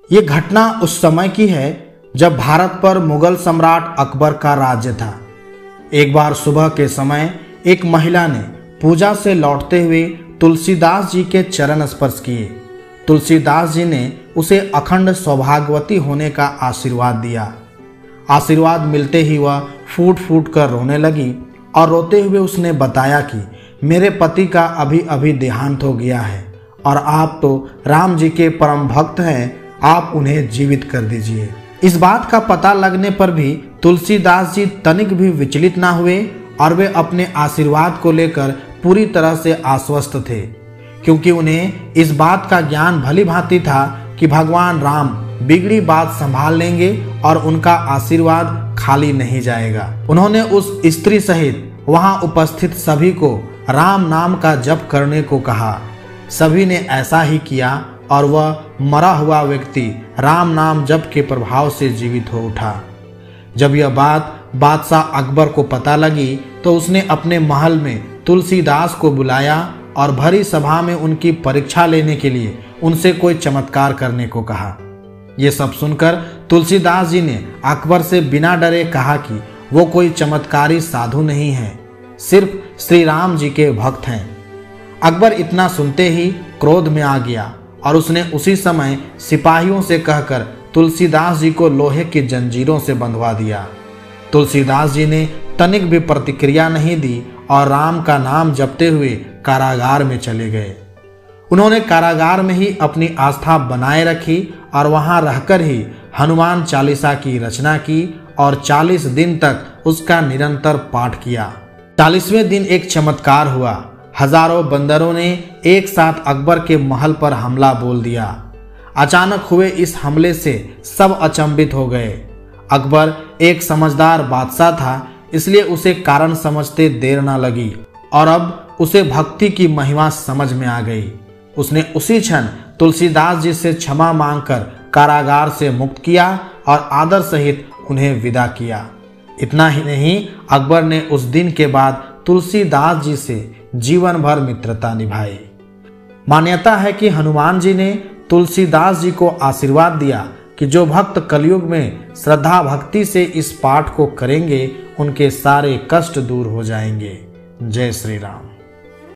ये घटना उस समय की है जब भारत पर मुगल सम्राट अकबर का राज्य था। एक बार सुबह के समय एक महिला ने पूजा से लौटते हुए तुलसीदास जी के चरण स्पर्श किए। तुलसीदास जी ने उसे अखंड सौभाग्यवती होने का आशीर्वाद दिया। आशीर्वाद मिलते ही वह फूट फूट कर रोने लगी और रोते हुए उसने बताया कि मेरे पति का अभी अभी देहांत हो गया है और आप तो राम जी के परम भक्त हैं, आप उन्हें जीवित कर दीजिए। इस बात का पता लगने पर भी तुलसीदास जी तनिक भी विचलित ना हुए और वे अपने आशीर्वाद को लेकर पूरी तरह से आश्वस्त थे, क्योंकि उन्हें इस बात का ज्ञान भली भांति था कि भगवान राम बिगड़ी बात संभाल लेंगे और उनका आशीर्वाद खाली नहीं जाएगा। उन्होंने उस स्त्री सहित वहां उपस्थित सभी को राम नाम का जप करने को कहा। सभी ने ऐसा ही किया और वह मरा हुआ व्यक्ति राम नाम जप के प्रभाव से जीवित हो उठा। जब यह बात बादशाह अकबर को पता लगी तो उसने अपने महल में तुलसीदास को बुलाया और भरी सभा में उनकी परीक्षा लेने के लिए उनसे कोई चमत्कार करने को कहा। ये सब सुनकर तुलसीदास जी ने अकबर से बिना डरे कहा कि वो कोई चमत्कारी साधु नहीं है, सिर्फ श्री राम जी के भक्त हैं। अकबर इतना सुनते ही क्रोध में आ गया और उसने उसी समय सिपाहियों से कहकर तुलसीदास जी को लोहे की जंजीरों से बंधवा दिया। तुलसीदास जी ने तनिक भी प्रतिक्रिया नहीं दी और राम का नाम जपते हुए कारागार में चले गए। उन्होंने कारागार में ही अपनी आस्था बनाए रखी और वहां रहकर ही हनुमान चालीसा की रचना की और 40 दिन तक उसका निरंतर पाठ किया। 40वें दिन एक चमत्कार हुआ। हजारों बंदरों ने एक साथ अकबर के महल पर हमला बोल दिया। अचानक हुए इस हमले से सब अचंभित हो गए। अकबर एक समझदार बादशाह था, इसलिए उसे कारण समझते देर न लगी और अब उसे भक्ति की महिमा समझ में आ गई। उसने उसी क्षण तुलसीदास जी से क्षमा मांगकर कारागार से मुक्त किया और आदर सहित उन्हें विदा किया। इतना ही नहीं, अकबर ने उस दिन के बाद तुलसीदास जी से जीवन भर मित्रता निभाई। मान्यता है कि हनुमान जी ने तुलसीदास जी को आशीर्वाद दिया कि जो भक्त कलयुग में श्रद्धा भक्ति से इस पाठ को करेंगे उनके सारे कष्ट दूर हो जाएंगे। जय श्री राम।